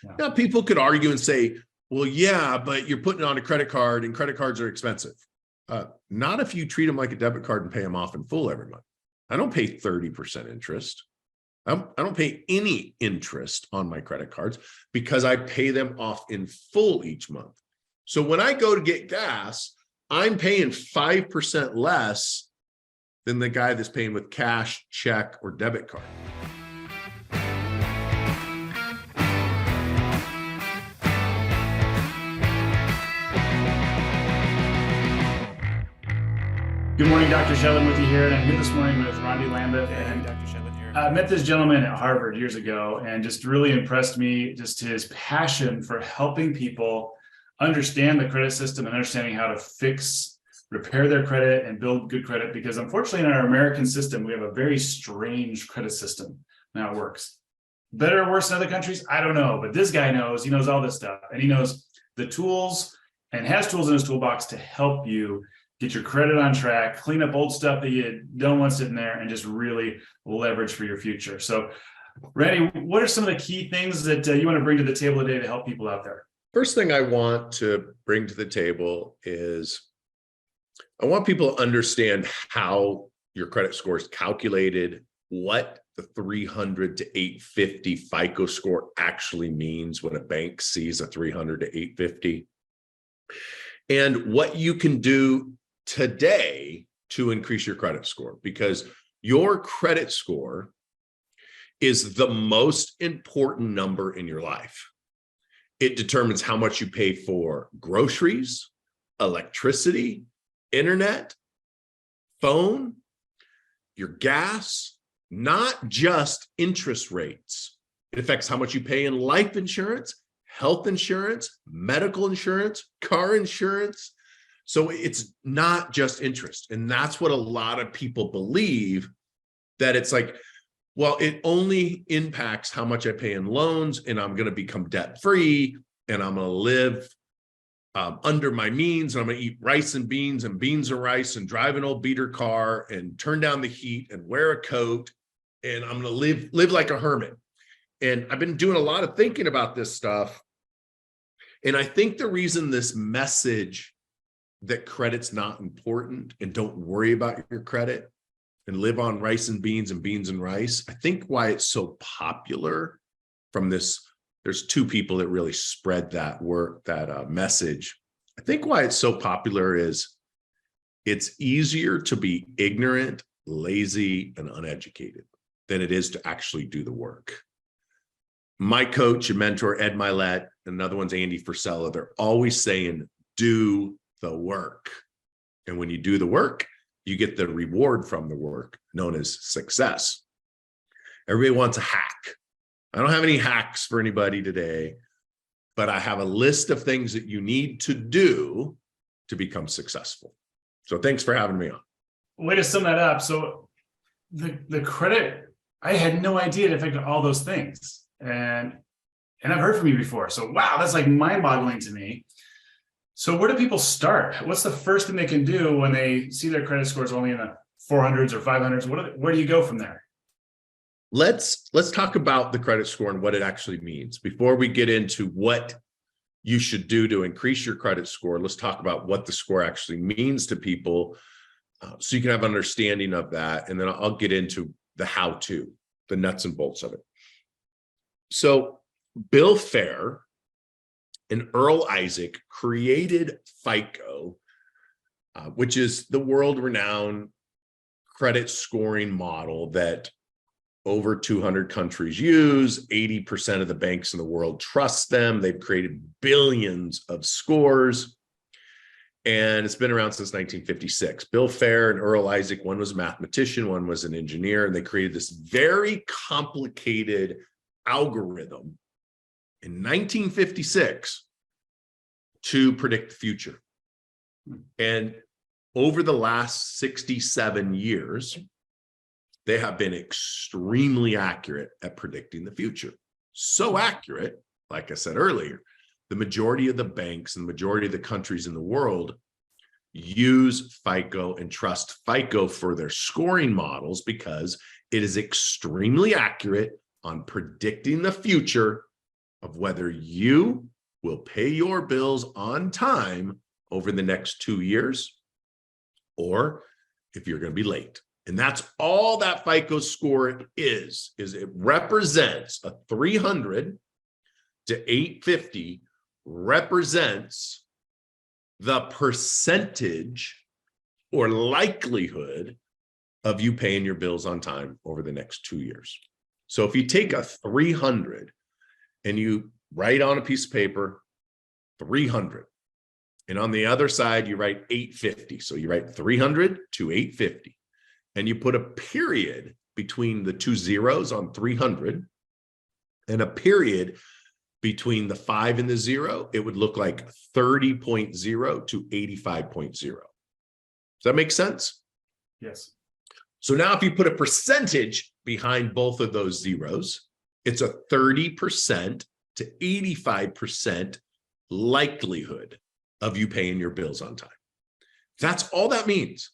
Yeah. Now, people could argue and say, well, yeah, but you're putting it on a credit card and credit cards are expensive. Not if you treat them like a debit card and pay them off in full every month. I don't pay 30% interest. I don't pay any interest on my credit cards because I pay them off in full each month. So when I go to get gas, I'm paying 5% less than the guy that's paying with cash, check, or debit card. Good morning, Dr. Shetiln with you here, and I'm here this morning with Rondi Lambeth. And Dr. Shetiln here. I met this gentleman at Harvard years ago and just really impressed me, just his passion for helping people understand the credit system and understanding how to repair their credit and build good credit. Because unfortunately, in our American system, we have a very strange credit system. Now it works. Better or worse in other countries? I don't know. But this guy knows, he knows all this stuff, and he knows the tools and has tools in his toolbox to help you get your credit on track, clean up old stuff that you don't want sitting there, and just really leverage for your future. So, Randy, what are some of the key things that you want to bring to the table today to help people out there? First thing I want to bring to the table is I want people to understand how your credit score is calculated, what the 300 to 850 FICO score actually means when a bank sees a 300 to 850, and what you can do today to increase your credit score, because your credit score is the most important number in your life. It determines how much you pay for groceries, electricity, internet, phone, your gas, not just interest rates. It affects how much you pay in life insurance, health insurance, medical insurance, car insurance. So it's not just interest. And that's what a lot of people believe, that it's like, well, it only impacts how much I pay in loans, and I'm going to become debt free, and I'm going to live under my means, and I'm going to eat rice and beans and rice and drive an old beater car and turn down the heat and wear a coat, and I'm going to live like a hermit. And I've been doing a lot of thinking about this stuff. And I think the reason this message that credit's not important and don't worry about your credit and live on rice and beans and rice, I think why it's so popular from this, there's two people that really spread that message. I think why it's so popular is it's easier to be ignorant, lazy, and uneducated than it is to actually do the work. My coach and mentor, Ed Milet, another one's Andy Frisella, they're always saying, do the work. And when you do the work, you get the reward from the work, known as success. Everybody wants a hack. I don't have any hacks for anybody today, but I have a list of things that you need to do to become successful. So thanks for having me on. Way to sum that up. So the credit, I had no idea it affected all those things. And I've heard from you before. So wow, that's like mind-boggling to me. So where do people start? What's the first thing they can do when they see their credit scores only in the 400s or 500s? Where do you go from there? Let's talk about the credit score and what it actually means. Before we get into what you should do to increase your credit score, let's talk about what the score actually means to people, so you can have an understanding of that. And then I'll get into the how-to, the nuts and bolts of it. So Bill Fair and Earl Isaac created FICO, which is the world-renowned credit scoring model that over 200 countries use. 80% of the banks in the world trust them. They've created billions of scores, and it's been around since 1956. Bill Fair and Earl Isaac, one was a mathematician, one was an engineer, and they created this very complicated algorithm in 1956 to predict the future. And over the last 67 years, they have been extremely accurate at predicting the future. So accurate, like I said earlier, the majority of the banks and the majority of the countries in the world use FICO and trust FICO for their scoring models because it is extremely accurate on predicting the future of whether you will pay your bills on time over the next 2 years, or if you're going to be late. And that's all that FICO score is it represents a 300 to 850 represents the percentage or likelihood of you paying your bills on time over the next 2 years. So if you take a 300 and you write on a piece of paper 300, and on the other side you write 850, so you write 300 to 850, and you put a period between the two zeros on 300 and a period between the 5 and the 0, it would look like 30.0 to 85.0. Does that make sense? Yes. So now if you put a percentage behind both of those zeros, it's a 30% to 85% likelihood of you paying your bills on time. That's all that means.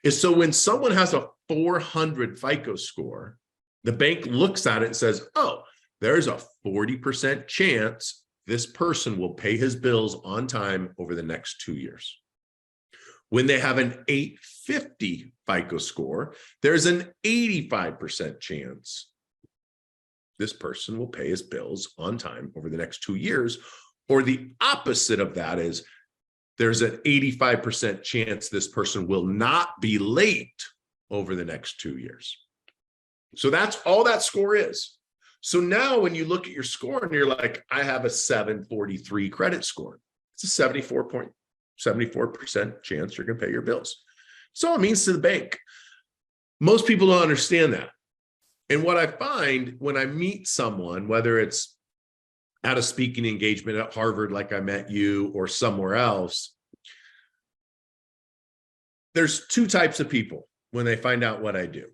Is so when someone has a 400 FICO score, the bank looks at it and says, oh, there's a 40% chance this person will pay his bills on time over the next 2 years. When they have an 850 FICO score, there's an 85% chance this person will pay his bills on time over the next 2 years. Or the opposite of that is there's an 85% chance this person will not be late over the next 2 years. So that's all that score is. So now when you look at your score and you're like, I have a 743 credit score, it's a 74% chance you're going to pay your bills. That's all it means to the bank. Most people don't understand that. And what I find when I meet someone, whether it's at a speaking engagement at Harvard, like I met you, or somewhere else, there's two types of people when they find out what I do.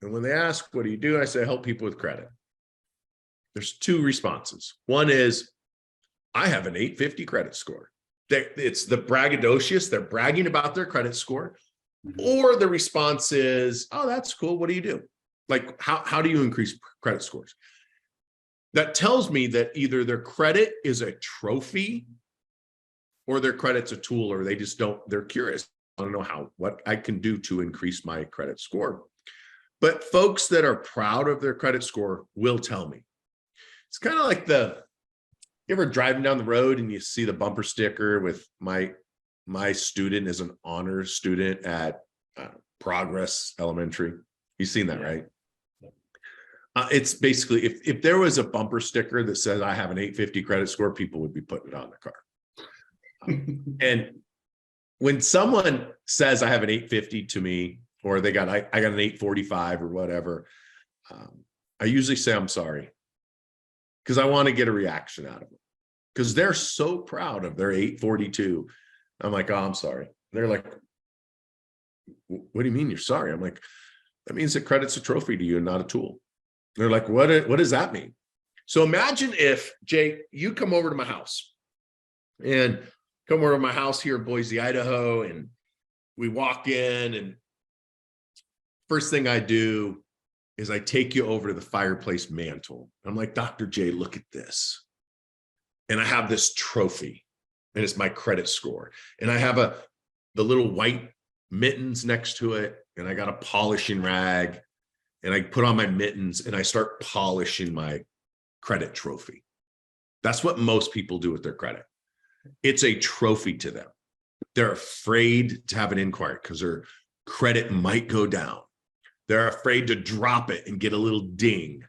And when they ask, what do you do? I say, I help people with credit. There's two responses. One is, I have an 850 credit score. It's the braggadocious. They're bragging about their credit score. Or the response is, oh, that's cool. What do you do? Like, how do you increase credit scores? That tells me that either their credit is a trophy or their credit's a tool, or they just don't, they're curious. I don't know what I can do to increase my credit score. But folks that are proud of their credit score will tell me. It's kind of like you ever driving down the road and you see the bumper sticker with my student is an honors student at Progress Elementary. You've seen that, right? It's basically, if there was a bumper sticker that says I have an 850 credit score, people would be putting it on the car. And when someone says I have an 850 to me, or I got an 845 or whatever, I usually say I'm sorry, because I want to get a reaction out of them, because they're so proud of their 842. I'm like, oh, I'm sorry. They're like, what do you mean you're sorry? I'm like, that means that credit's a trophy to you and not a tool. They're like, what does that mean? So imagine if, Jay, you come over to my house here in Boise, Idaho, and we walk in, and first thing I do is I take you over to the fireplace mantle. I'm like, Dr. J, look at this. And I have this trophy, and it's my credit score. And I have the little white mittens next to it, and I got a polishing rag, and I put on my mittens and I start polishing my credit trophy. That's what most people do with their credit. It's a trophy to them. They're afraid to have an inquiry because their credit might go down. They're afraid to drop it and get a little ding.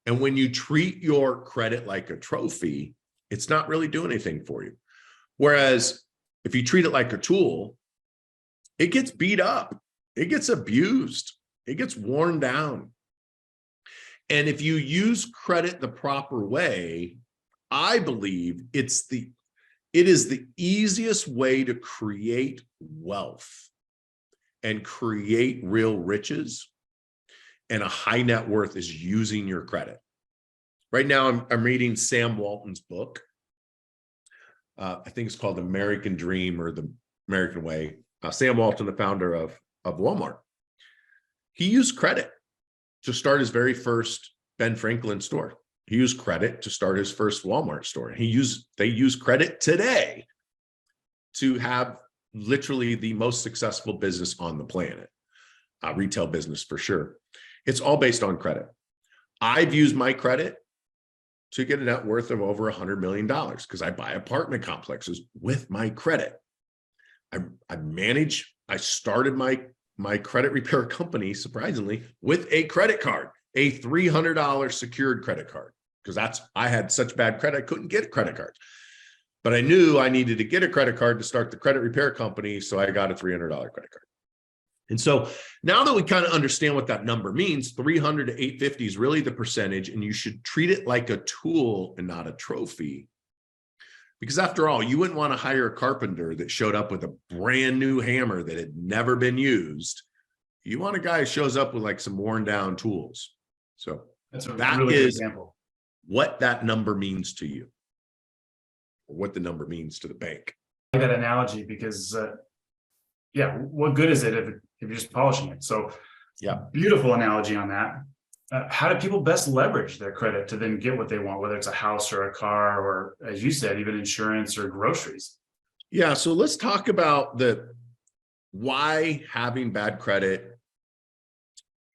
And when you treat your credit like a trophy, it's not really doing anything for you. Whereas if you treat it like a tool, it gets beat up, it gets abused, it gets worn down. And if you use credit the proper way, I believe it is the easiest way to create wealth and create real riches. And a high net worth is using your credit. Right now, I'm reading Sam Walton's book. I think it's called American Dream or The American Way. Sam Walton, the founder of Walmart. He used credit to start his very first Ben Franklin store He used credit to start his first Walmart store. They use credit today to have literally the most successful business on the planet, retail business for sure. It's all based on credit. I've used my credit to get a net worth of over $100 million because I buy apartment complexes with my credit. I started my credit repair company, surprisingly, with a credit card, a $300 secured credit card, because I had such bad credit, I couldn't get a credit card. But I knew I needed to get a credit card to start the credit repair company, so I got a $300 credit card. And so now that we kind of understand what that number means, 300 to 850 is really the percentage, and you should treat it like a tool and not a trophy. Because after all, you wouldn't want to hire a carpenter that showed up with a brand new hammer that had never been used. You want a guy who shows up with like some worn down tools. So That's a that really good is example. what that number means to you, or what the number means to the bank. I like that analogy because, yeah, what good is it if you're just polishing it? So, Yeah, beautiful analogy on that. How do people best leverage their credit to then get what they want, whether it's a house or a car, or as you said, even insurance or groceries? yeah. So let's talk about why having bad credit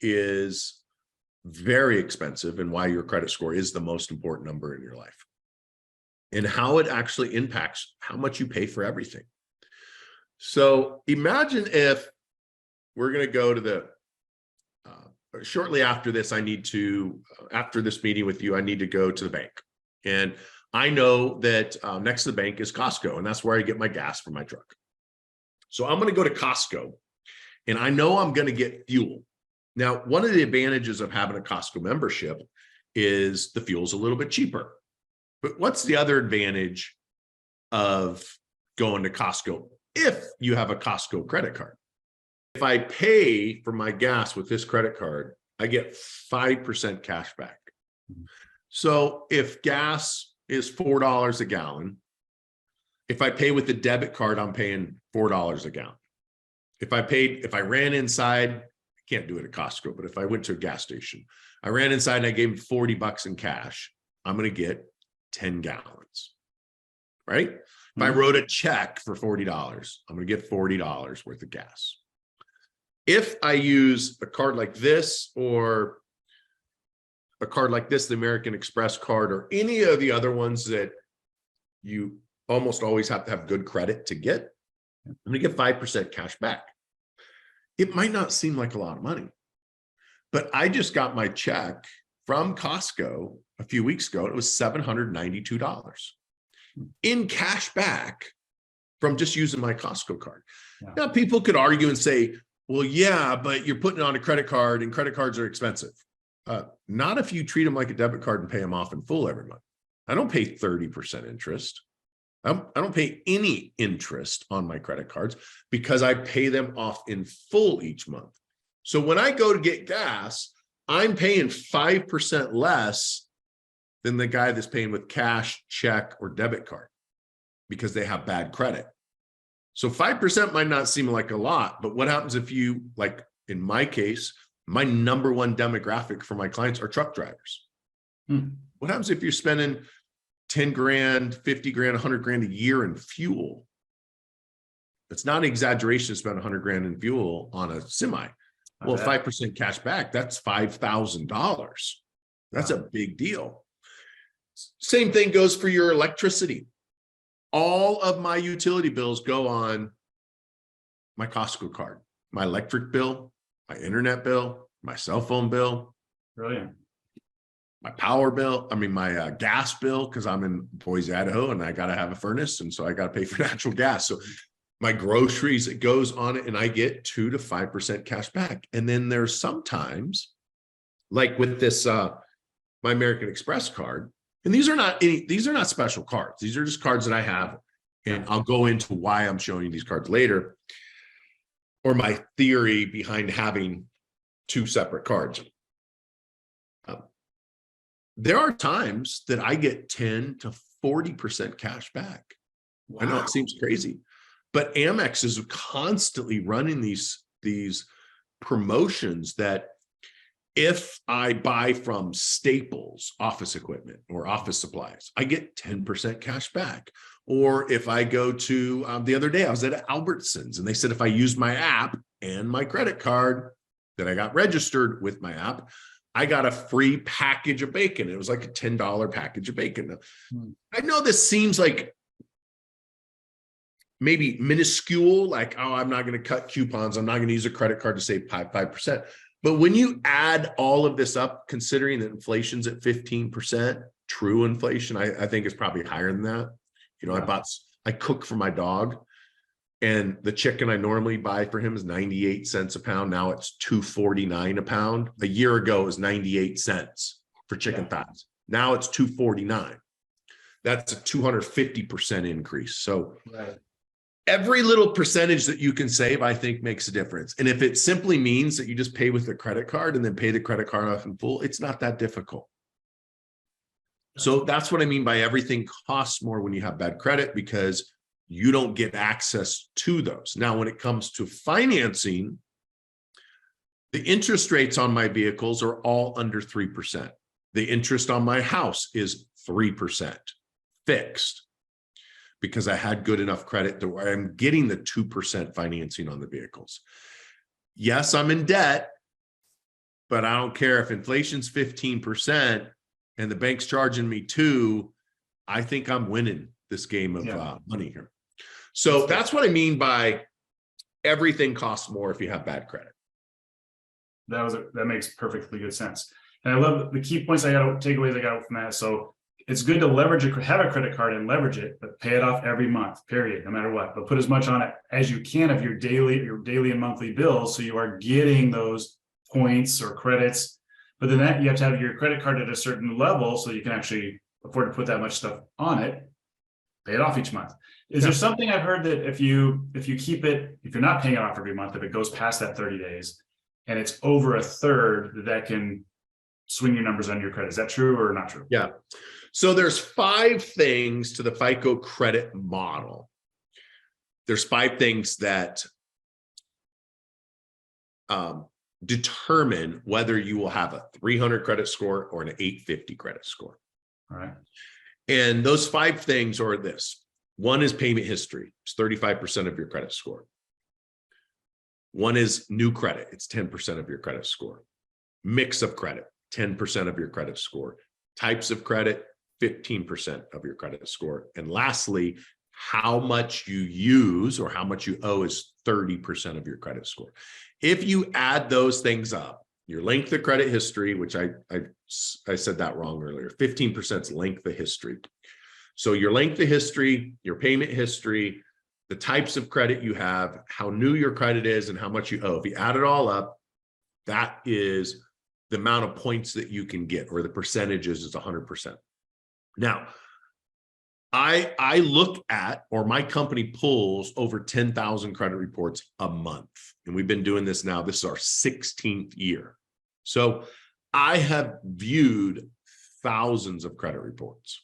is very expensive and why your credit score is the most important number in your life, and how it actually impacts how much you pay for everything. So imagine if we're going to go to the shortly after this, after this meeting with you, I need to go to the bank. And I know that next to the bank is Costco, and that's where I get my gas for my truck. So I'm going to go to Costco, and I know I'm going to get fuel. Now, one of the advantages of having a Costco membership is the fuel's a little bit cheaper. But what's the other advantage of going to Costco if you have a Costco credit card? If I pay for my gas with this credit card, I get 5% cash back. So if gas is $4 a gallon, if I pay with the debit card, I'm paying $4 a gallon. If I ran inside, I can't do it at Costco, but if I went to a gas station, I ran inside and I gave $40 in cash, I'm going to get 10 gallons, right? If I wrote a check for $40, I'm going to get $40 worth of gas. If I use a card like this, or a card like this, the American Express card, or any of the other ones that you almost always have to have good credit to get, I'm going to get 5% cash back. It might not seem like a lot of money, but I just got my check from Costco a few weeks ago. It was $792 in cash back from just using my Costco card. Yeah. Now, people could argue and say, well, yeah, but you're putting it on a credit card, and credit cards are expensive. Not if you treat them like a debit card and pay them off in full every month. I don't pay 30% interest. I don't pay any interest on my credit cards because I pay them off in full each month. So when I go to get gas, I'm paying 5% less than the guy that's paying with cash, check, or debit card because they have bad credit. So 5% might not seem like a lot, but what happens if you, like in my case, my number one demographic for my clients are truck drivers. What happens if you're spending 10 grand, 50 grand, 100 grand a year in fuel? It's not an exaggeration to spend 100 grand in fuel on a semi. Well, 5% cash back, that's $5,000. That's a big deal. Same thing goes for your electricity. All of my utility bills go on my Costco card. My electric bill, my internet bill, my cell phone bill. Brilliant. My power bill, my gas bill, because I'm in Boise, Idaho, and I got to have a furnace, and so I got to pay for natural gas. So my groceries, it goes on it, and I get 2 to 5% cash back. And then there's sometimes, like with this, my American Express card, and these are not special cards. These are just cards that I have, and I'll go into why I'm showing you these cards later, or my theory behind having 2 separate cards. There are times that I get 10 to 40% cash back. Wow. I know it seems crazy, but Amex is constantly running these promotions that If I buy from Staples office equipment or office supplies, I get 10% cash back. Or if I go to, the other day, I was at Albertsons and they said if I use my app and my credit card that I got registered with my app, I got a free package of bacon. It was like a $10 package of bacon. I know this seems like maybe minuscule, like, oh, I'm not going to cut coupons. I'm not going to use a credit card to save 5%. But when you add all of this up, considering that inflation's at 15%, true inflation, I think is probably higher than that. You know, Yeah. I cook for my dog, and the chicken I normally buy for him is 98 cents a pound. Now it's $2.49 a pound. A year ago, it was 98 cents for chicken thighs. Now it's $2.49. That's a 250% increase. So Right. every little percentage that you can save, I think, makes a difference. And if it simply means that you just pay with a credit card and then pay the credit card off in full, it's not that difficult. So that's what I mean by everything costs more when you have bad credit, because you don't get access to those. Now, when it comes to financing, the interest rates on my vehicles are all under 3%. The interest on my house is 3% fixed, because I had good enough credit to where I'm getting the 2% financing on the vehicles. Yes, I'm in debt, but I don't care if inflation's 15% and the bank's charging me 2%. I think I'm winning this game of money here. So that's what I mean by everything costs more if you have bad credit. That makes perfectly good sense. And I love the key points takeaways I got from that. So it's good to have a credit card and leverage it, but pay it off every month, period, no matter what. But put as much on it as you can of your daily and monthly bills, so you are getting those points or credits. But then you have to have your credit card at a certain level so you can actually afford to put that much stuff on it. Pay it off each month. Is there something I've heard that if you're not paying it off every month, if it goes past that 30 days and it's over a third, that can swing your numbers on your credit? Is that true or not true? Yeah. So there's 5 things to the FICO credit model. There's 5 things that determine whether you will have a 300 credit score or an 850 credit score. All right. And those 5 things are this. 1 is payment history. It's 35% of your credit score. 1 is new credit. It's 10% of your credit score. Mix of credit, 10% of your credit score. Types of credit, 15% of your credit score. And lastly, how much you use or how much you owe is 30% of your credit score. If you add those things up, your length of credit history, which I said that wrong earlier, 15% is length of history. So your length of history, your payment history, the types of credit you have, how new your credit is, and how much you owe. If you add it all up, that is the amount of points that you can get, or the percentages is 100%. Now, I look at, or my company pulls over 10,000 credit reports a month. And we've been doing this now. This is our 16th year. So I have viewed thousands of credit reports.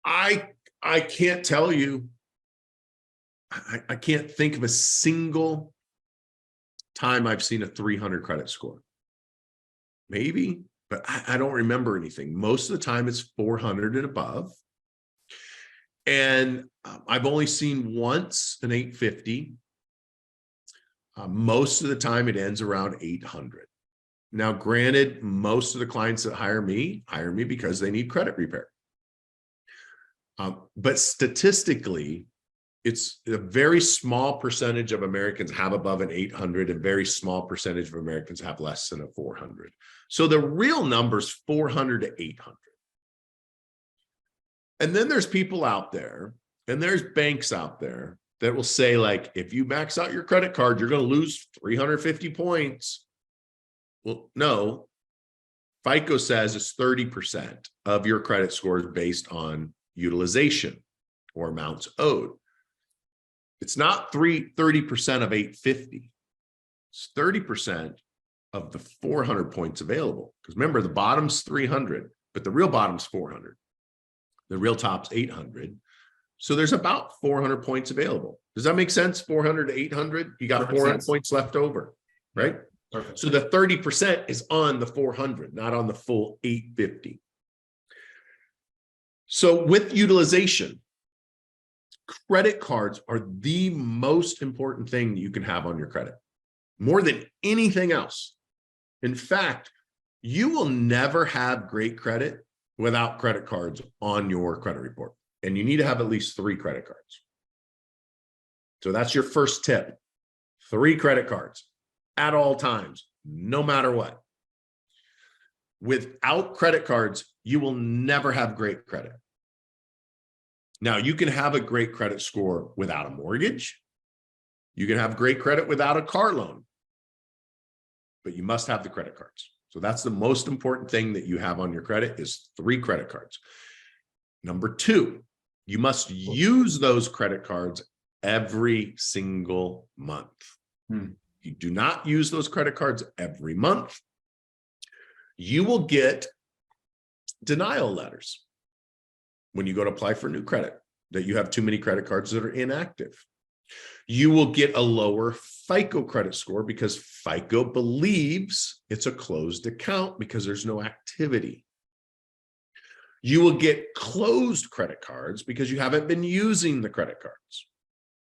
I can't tell you, I can't think of a single time I've seen a 300 credit score. Maybe, but I don't remember anything. Most of the time it's 400 and above. And I've only seen once an 850. Most of the time it ends around 800. Now, granted, most of the clients that hire me because they need credit repair. But statistically, it's a very small percentage of Americans have above an 800, and very small percentage of Americans have less than a 400. So the real number is 400 to 800. And then there's people out there, and there's banks out there that will say, like, if you max out your credit card, you're going to lose 350 points. Well, no. FICO says it's 30% of your credit score is based on utilization or amounts owed. It's not 30% of 850. It's 30% of the 400 points available. Because remember, the bottom's 300, but the real bottom's 400. The real top's 800. So there's about 400 points available. Does that make sense? 400 to 800, you got 400 points left over, right? Perfect. So the 30% is on the 400, not on the full 850. So with utilization, credit cards are the most important thing you can have on your credit, more than anything else. In fact, you will never have great credit without credit cards on your credit report. And you need to have at least 3 credit cards. So that's your first tip. 3 credit cards at all times, no matter what. Without credit cards, you will never have great credit. Now, you can have a great credit score without a mortgage. You can have great credit without a car loan, but you must have the credit cards. So that's the most important thing that you have on your credit is 3 credit cards. Number 2, you must use those credit cards every single month. You do not use those credit cards every month, you will get denial letters when you go to apply for new credit, that you have too many credit cards that are inactive. You will get a lower FICO credit score because FICO believes it's a closed account because there's no activity. You will get closed credit cards because you haven't been using the credit cards.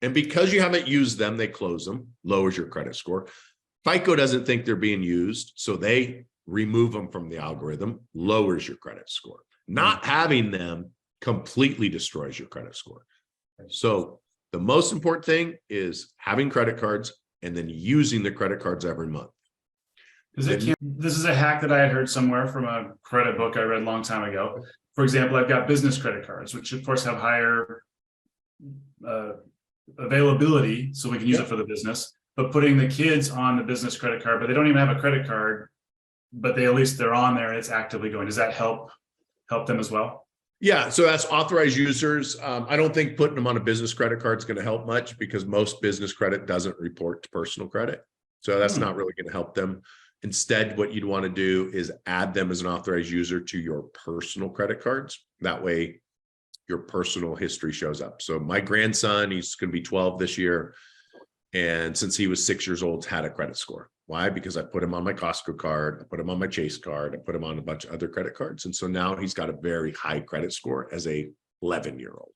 And because you haven't used them, they close them, lowers your credit score. FICO doesn't think they're being used, so they remove them from the algorithm, lowers your credit score. Not having them completely destroys your credit score. So the most important thing is having credit cards and then using the credit cards every month. This is a hack that I had heard somewhere from a credit book I read a long time ago. For example, I've got business credit cards, which of course have higher availability, so we can use it for the business. But putting the kids on the business credit card, but they don't even have a credit card, but they at least they're on there and it's actively going. Does that help them as well? Yeah, so that's authorized users. I don't think putting them on a business credit card is going to help much because most business credit doesn't report to personal credit. So that's not really going to help them. Instead, what you'd want to do is add them as an authorized user to your personal credit cards. That way, your personal history shows up. So my grandson, he's going to be 12 this year. And since he was 6 years old, had a credit score. Why? Because I put him on my Costco card, I put him on my Chase card, I put him on a bunch of other credit cards. And so now he's got a very high credit score as a 11-year-old.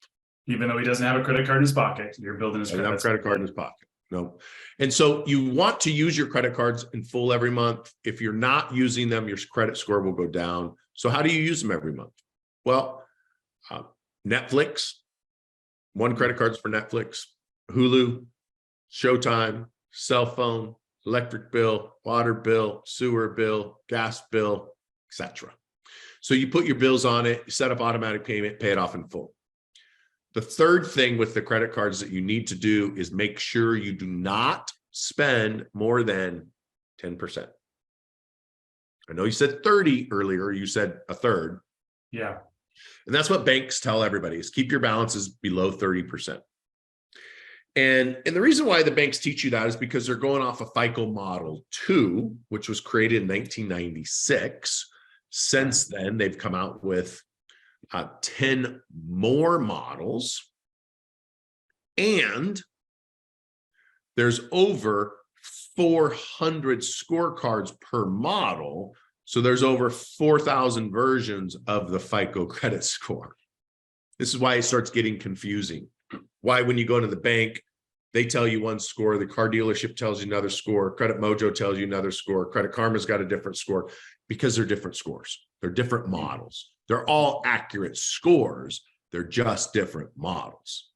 Even though he doesn't have a credit card in his pocket, you're building his credit card in his pocket. No. And so you want to use your credit cards in full every month. If you're not using them, your credit score will go down. So how do you use them every month? Well, Netflix, 1 credit card's for Netflix, Hulu, Showtime, cell phone, electric bill, water bill, sewer bill, gas bill, etc. So you put your bills on it, you set up automatic payment, pay it off in full. The third thing with the credit cards that you need to do is make sure you do not spend more than 10%. I know you said 30 earlier, you said a third. Yeah. And that's what banks tell everybody is keep your balances below 30%. And the reason why the banks teach you that is because they're going off a FICO Model 2, which was created in 1996. Since then, they've come out with 10 more models. And there's over 400 scorecards per model. So there's over 4,000 versions of the FICO credit score. This is why it starts getting confusing. Why, when you go to the bank, they tell you one score, the car dealership tells you another score, Credit Mojo tells you another score, Credit Karma's got a different score, because they're different scores. They're different models. They're all accurate scores. They're just different models.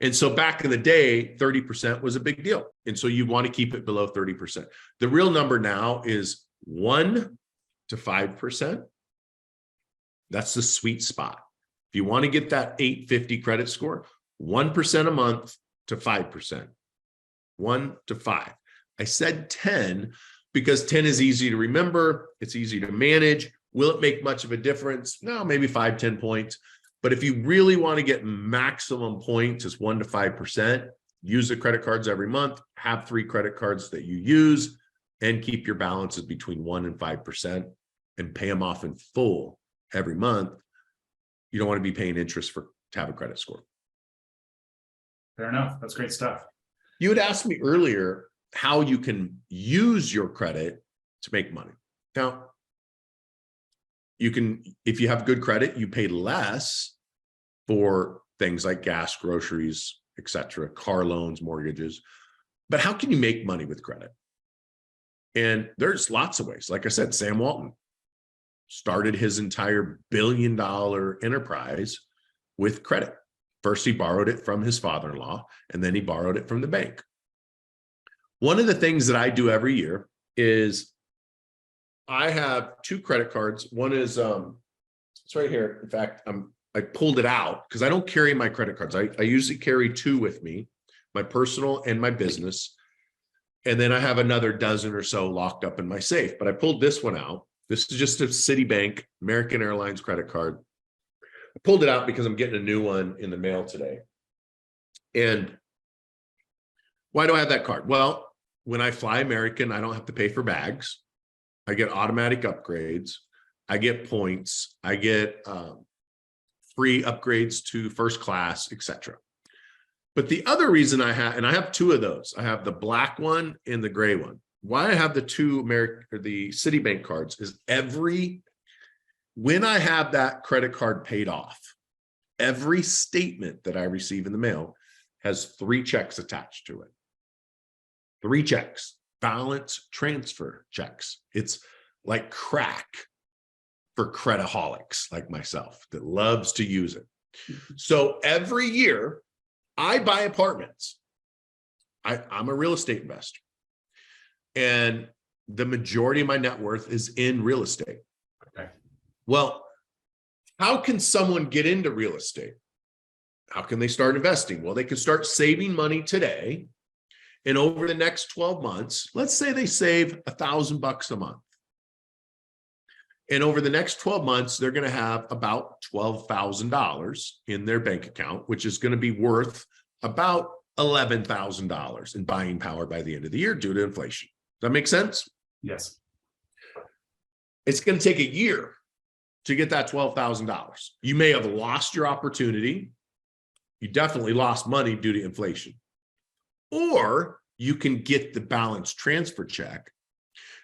And so back in the day, 30% was a big deal. And so you want to keep it below 30%. The real number now is 1 to 5%. That's the sweet spot. If you want to get that 850 credit score, 1% a month to 5%, 1 to 5. I said 10 because 10 is easy to remember. It's easy to manage. Will it make much of a difference? No, maybe 5, 10 points. But if you really want to get maximum points, it's 1 to 5%. Use the credit cards every month, have 3 credit cards that you use, and keep your balances between 1 and 5% and pay them off in full every month. You don't want to be paying interest to have a credit score. Fair enough. That's great stuff. You had asked me earlier, how you can use your credit to make money. Now, you can, if you have good credit, you pay less for things like gas, groceries, etc., car loans, mortgages. But how can you make money with credit? And there's lots of ways. Like I said, Sam Walton started his entire billion-dollar enterprise with credit. First, he borrowed it from his father-in-law, and then he borrowed it from the bank. One of the things that I do every year is I have 2 credit cards. One is it's right here. In fact, I pulled it out because I don't carry my credit cards. I usually carry 2 with me, my personal and my business. And then I have another dozen or so locked up in my safe. But I pulled this one out. This is just a Citibank, American Airlines credit card. I pulled it out because I'm getting a new one in the mail today. And why do I have that card? Well, when I fly American, I don't have to pay for bags. I get automatic upgrades. I get points. I get free upgrades to first class, etc. But the other reason I have, and I have 2 of those. I have the black one and the gray one. Why I have the 2 the Citibank cards is when I have that credit card paid off, every statement that I receive in the mail has 3 checks attached to it. 3 checks. Balance transfer checks. It's like crack for creditaholics like myself that loves to use it. So every year I buy apartments. I'm a real estate investor, and the majority of my net worth is in real estate. Okay. Well, how can someone get into real estate? How can they start investing? Well, they can start saving money today. And over the next 12 months, let's say they save $1,000 a month. And over the next 12 months, they're going to have about $12,000 in their bank account, which is going to be worth about $11,000 in buying power by the end of the year due to inflation. Does that make sense? Yes. It's going to take a year to get that $12,000. You may have lost your opportunity. You definitely lost money due to inflation. Or you can get the balance transfer check.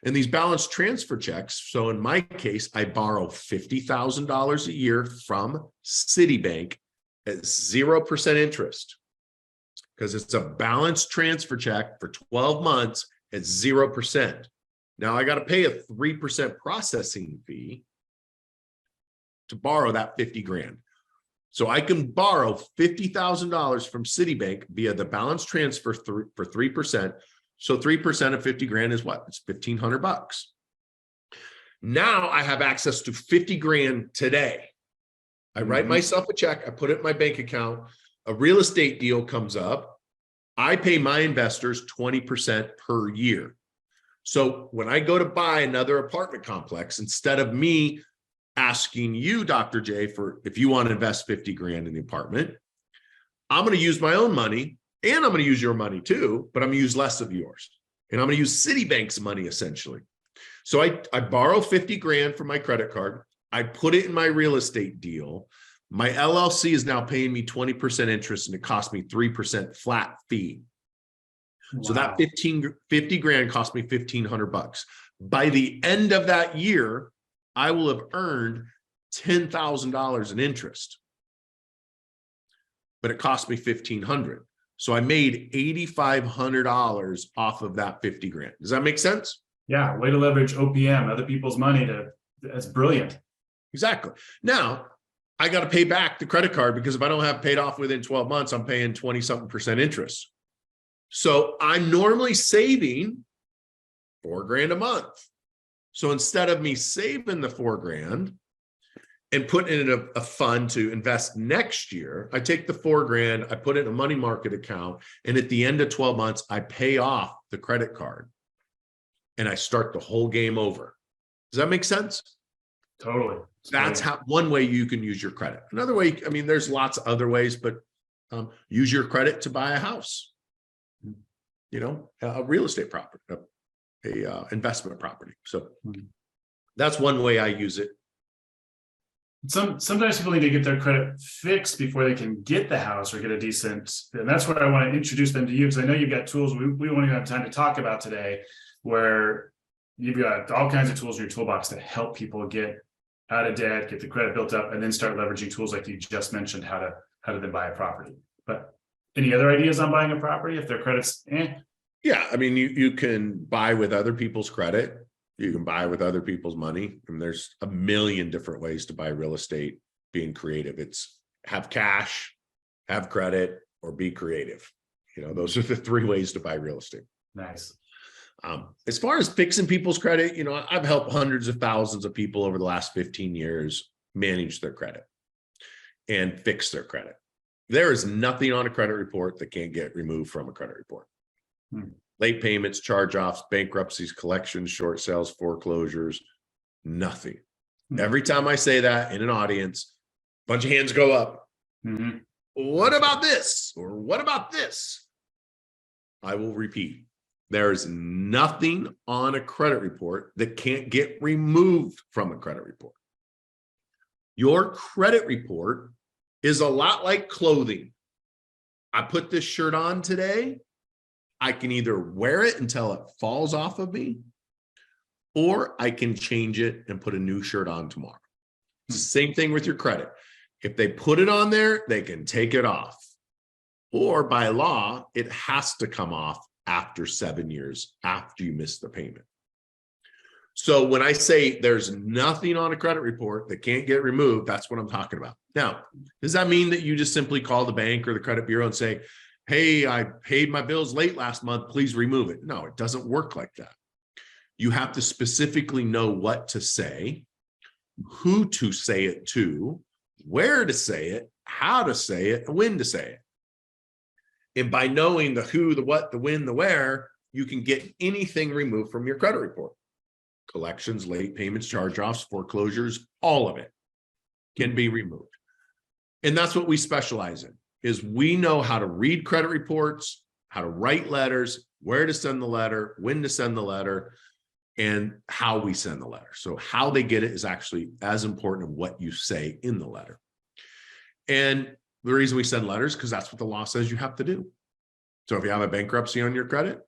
And these balance transfer checks, so in my case, I borrow $50,000 a year from Citibank at 0% interest because it's a balance transfer check for 12 months at 0%. Now I got to pay a 3% processing fee to borrow that 50 grand. So I can borrow $50,000 from Citibank via the balance transfer for 3%. So 3% of 50 grand is what? It's $1,500. Now I have access to 50 grand today. I write myself a check. I put it in my bank account. A real estate deal comes up. I pay my investors 20% per year. So when I go to buy another apartment complex, instead of me asking you, Dr. J, for if you want to invest 50 grand in the apartment, I'm going to use my own money and I'm going to use your money too, but I'm going to use less of yours. And I'm going to use Citibank's money essentially. So I borrow 50 grand from my credit card. I put it in my real estate deal. My LLC is now paying me 20% interest and it cost me 3% flat fee. Wow. So that 50 grand cost me $1,500. By the end of that year, I will have earned $10,000 in interest, but it cost me $1,500. So I made $8,500 off of that 50 grand. Does that make sense? Yeah. Way to leverage OPM, other people's money that's brilliant. Exactly. Now I got to pay back the credit card because if I don't have paid off within 12 months, I'm paying 20-something% interest. So I'm normally saving $4 grand a month. So instead of me saving the $4 grand and putting it in a fund to invest next year, I take the $4 grand, I put it in a money market account, and at the end of 12 months, I pay off the credit card and I start the whole game over. Does that make sense? Totally. That's how one way you can use your credit. Another way, I mean, there's lots of other ways, but use your credit to buy a house, you know, a real estate property, a investment property. So that's one way I use it. Sometimes people need to get their credit fixed before they can get the house or get a decent, and that's what I want to introduce them to you, because I know you've got tools we won't even have time to talk about today, where you've got all kinds of tools in your toolbox to help people get out of debt, get the credit built up, and then start leveraging tools like you just mentioned, how to then buy a property. But any other ideas on buying a property if their credit's Yeah, I mean, you can buy with other people's credit. You can buy with other people's money. And there's a million different ways to buy real estate. Being creative, it's have cash, have credit, or be creative. Those are the three ways to buy real estate. Nice. As far as fixing people's credit, I've helped hundreds of thousands of people over the last 15 years manage their credit and fix their credit. There is nothing on a credit report that can't get removed from a credit report. Late payments, charge-offs, bankruptcies, collections, short sales, foreclosures, nothing. Every time I say that in an audience, a bunch of hands go up. What about this? Or what about this? I will repeat. There's nothing on a credit report that can't get removed from a credit report. Your credit report is a lot like clothing. I put this shirt on today. I can either wear it until it falls off of me, or I can change it and put a new shirt on tomorrow. It's the same thing with your credit. If they put it on there, they can take it off. Or by law, it has to come off after 7 years after you miss the payment. So when I say there's nothing on a credit report that can't get removed, that's what I'm talking about. Now, does that mean that you just simply call the bank or the credit bureau and say, hey, I paid my bills late last month, please remove it? No, it doesn't work like that. You have to specifically know what to say, who to say it to, where to say it, how to say it, and when to say it. And by knowing the who, the what, the when, the where, you can get anything removed from your credit report. Collections, late payments, charge-offs, foreclosures, all of it can be removed. And that's what we specialize in, is we know how to read credit reports, how to write letters, where to send the letter, when to send the letter, and how we send the letter. So how they get it is actually as important as what you say in the letter. And the reason we send letters, because that's what the law says you have to do. So if you have a bankruptcy on your credit,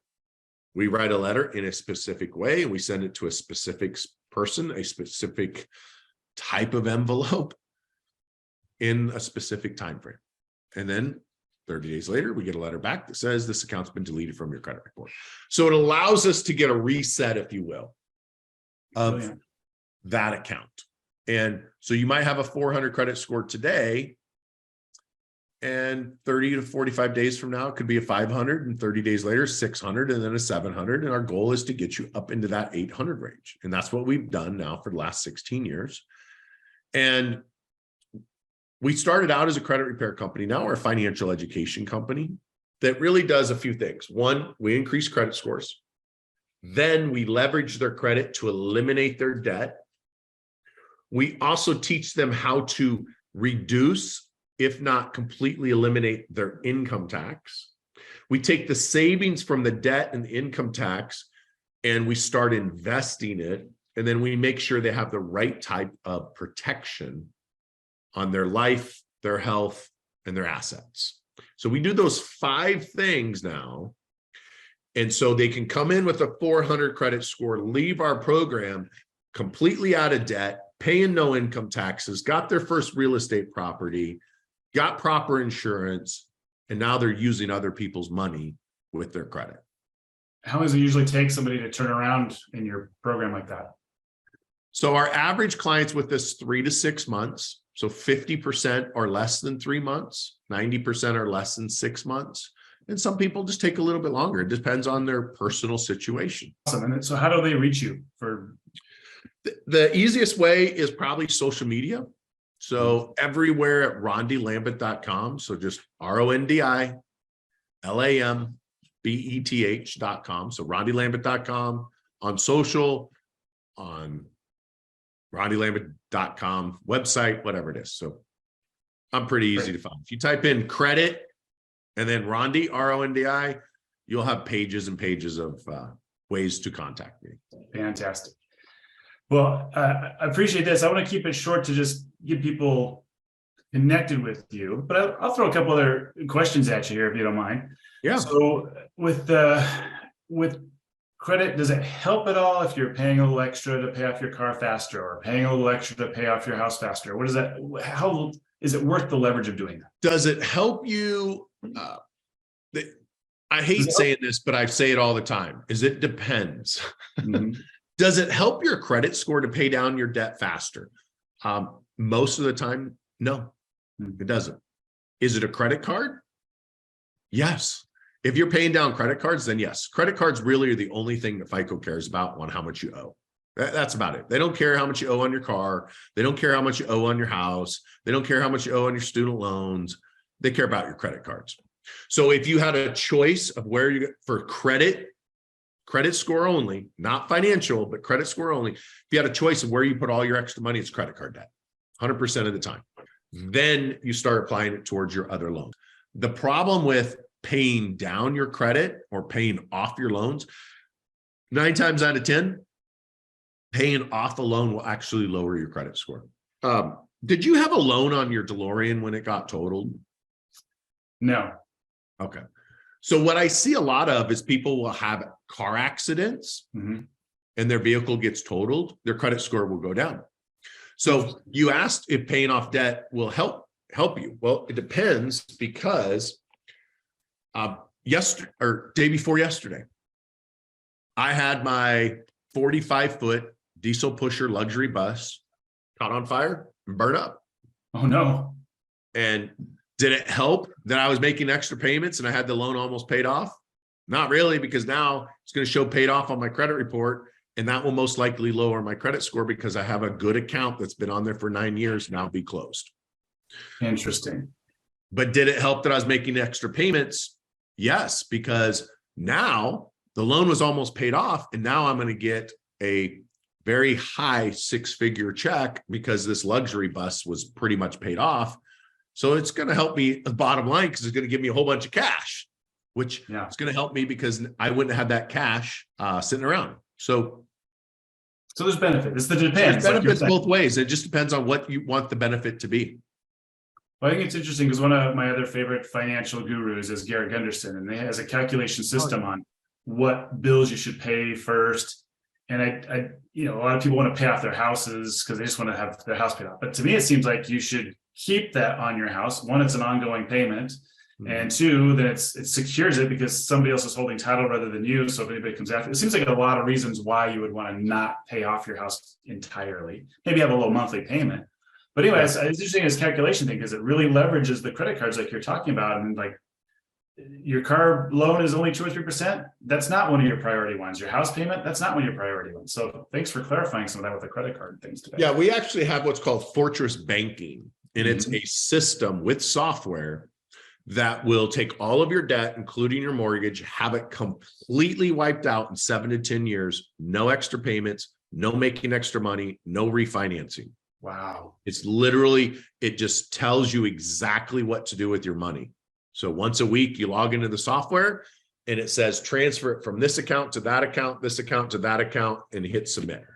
we write a letter in a specific way, and we send it to a specific person, a specific type of envelope in a specific time frame. And then 30 days later, we get a letter back that says this account's been deleted from your credit report. So it allows us to get a reset, if you will, of that account. And so you might have a 400 credit score today, and 30 to 45 days from now, it could be a 500, and 30 days later, 600, and then a 700. And our goal is to get you up into that 800 range. And that's what we've done now for the last 16 years. And we started out as a credit repair company. Now we're a financial education company that really does a few things. One, we increase credit scores. Then we leverage their credit to eliminate their debt. We also teach them how to reduce, if not completely eliminate, their income tax. We take the savings from the debt and the income tax, and we start investing it. And then we make sure they have the right type of protection on their life, their health, and their assets. So we do those 5 things now. And so they can come in with a 400 credit score, leave our program completely out of debt, paying no income taxes, got their first real estate property, got proper insurance, and now they're using other people's money with their credit. How long does it usually take somebody to turn around in your program like that? So our average clients with us 3 to 6 months. So 50% are less than 3 months, 90% are less than 6 months. And some people just take a little bit longer. It depends on their personal situation. Awesome. And so how do they reach you? The easiest way is probably social media. So everywhere at rondilambeth.com. So just RONDILAMBETH.com. So rondilambeth.com, on social, on rondilambeth.com website, whatever it is. So I'm pretty easy to find. If you type in credit and then Rondi, RONDI, you'll have pages and pages of ways to contact me. Fantastic. Well, I appreciate this. I want to keep it short to just get people connected with you, but I'll throw a couple other questions at you here if you don't mind. Yeah. So with credit, does it help at all if you're paying a little extra to pay off your car faster, or paying a little extra to pay off your house faster? What is that? How is it worth the leverage of doing that? Does it help you? I hate saying this, but I say it all the time, is it depends. Mm-hmm. Does it help your credit score to pay down your debt faster? Most of the time, no, it doesn't. Is it a credit card? Yes. If you're paying down credit cards, then yes. Credit cards really are the only thing that FICO cares about on how much you owe. That's about it. They don't care how much you owe on your car. They don't care how much you owe on your house. They don't care how much you owe on your student loans. They care about your credit cards. So if you had a choice of where you for credit score only, not financial, but credit score only, if you had a choice of where you put all your extra money, it's credit card debt, 100% of the time. Then you start applying it towards your other loans. The problem with paying down your credit or paying off your loans, 9 times out of 10, paying off a loan will actually lower your credit score. Did you have a loan on your DeLorean when it got totaled? No. Okay. So what I see a lot of is people will have car accidents and their vehicle gets totaled, their credit score will go down. So you asked if paying off debt will help you. Well, it depends, because yesterday or day before yesterday, I had my 45-foot diesel pusher luxury bus caught on fire and burned up. Oh no. And did it help that I was making extra payments and I had the loan almost paid off? Not really, because now it's going to show paid off on my credit report, and that will most likely lower my credit score because I have a good account that's been on there for 9 years now be closed. Interesting. But did it help that I was making extra payments? Yes, because now the loan was almost paid off, and now I'm going to get a very high 6-figure check because this luxury bus was pretty much paid off. So it's going to help me the bottom line, because it's going to give me a whole bunch of cash, which is going to help me because I wouldn't have that cash sitting around. So there's benefit. It's the depends. There's benefits both ways. It just depends on what you want the benefit to be. Well, I think it's interesting because one of my other favorite financial gurus is Garrett Gunderson, and he has a calculation system on what bills you should pay first. And I a lot of people want to pay off their houses because they just want to have their house paid off. But to me, it seems like you should keep that on your house. One, it's an ongoing payment. And 2, then it secures it because somebody else is holding title rather than you. So if anybody comes after, it seems like a lot of reasons why you would want to not pay off your house entirely. Maybe have a low monthly payment. But anyway, it's interesting this calculation thing because it really leverages the credit cards like you're talking about. And like your car loan is only 2 or 3%. That's not one of your priority ones. Your house payment, that's not one of your priority ones. So thanks for clarifying some of that with the credit card and things today. Yeah, we actually have what's called Fortress Banking, and it's a system with software that will take all of your debt, including your mortgage, have it completely wiped out in 7 to 10 years, no extra payments, no making extra money, no refinancing. Wow. It's literally, it just tells you exactly what to do with your money. So once a week, you log into the software and it says, transfer it from this account to that account, this account to that account, and hit submit.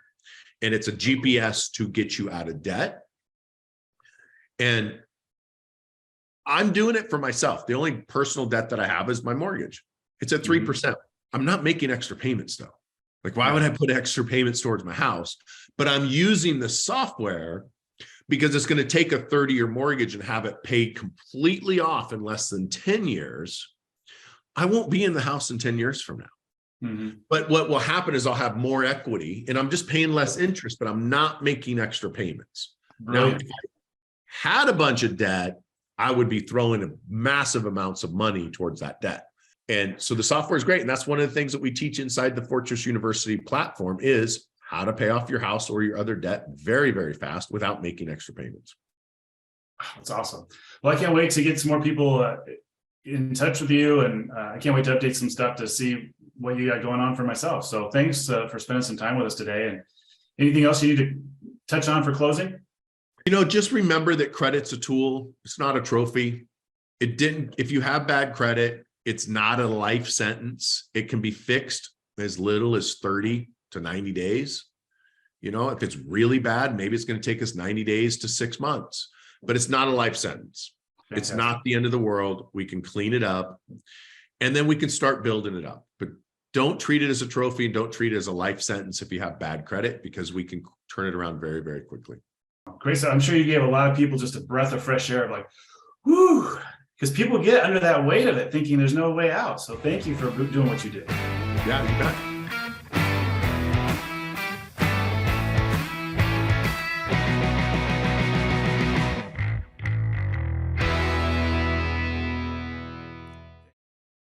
And it's a GPS to get you out of debt. And I'm doing it for myself. The only personal debt that I have is my mortgage. It's at 3%. I'm not making extra payments though. Like, why would I put extra payments towards my house? But I'm using the software because it's going to take a 30-year mortgage and have it paid completely off in less than 10 years. I won't be in the house in 10 years from now. But what will happen is I'll have more equity and I'm just paying less interest, but I'm not making extra payments. Now, if I had a bunch of debt, I would be throwing massive amounts of money towards that debt. And so the software is great. And that's one of the things that we teach inside the Fortress University platform is how to pay off your house or your other debt very, very fast without making extra payments. That's awesome. Well, I can't wait to get some more people in touch with you. And I can't wait to update some stuff to see what you got going on for myself. So thanks for spending some time with us today. And anything else you need to touch on for closing? Just remember that credit's a tool. It's not a trophy. If you have bad credit, it's not a life sentence. It can be fixed as little as 30 to 90 days. If it's really bad, maybe it's going to take us 90 days to 6 months, but it's not a life sentence. It's Fantastic. not the end of the world. We can clean it up and then we can start building it up. But don't treat it as a trophy and don't treat it as a life sentence if you have bad credit, because we can turn it around very, very quickly. Great. So I'm sure you gave a lot of people just a breath of fresh air of like, whoo, because people get under that weight of it thinking there's no way out. So thank you for doing what you did. Yeah, you bet.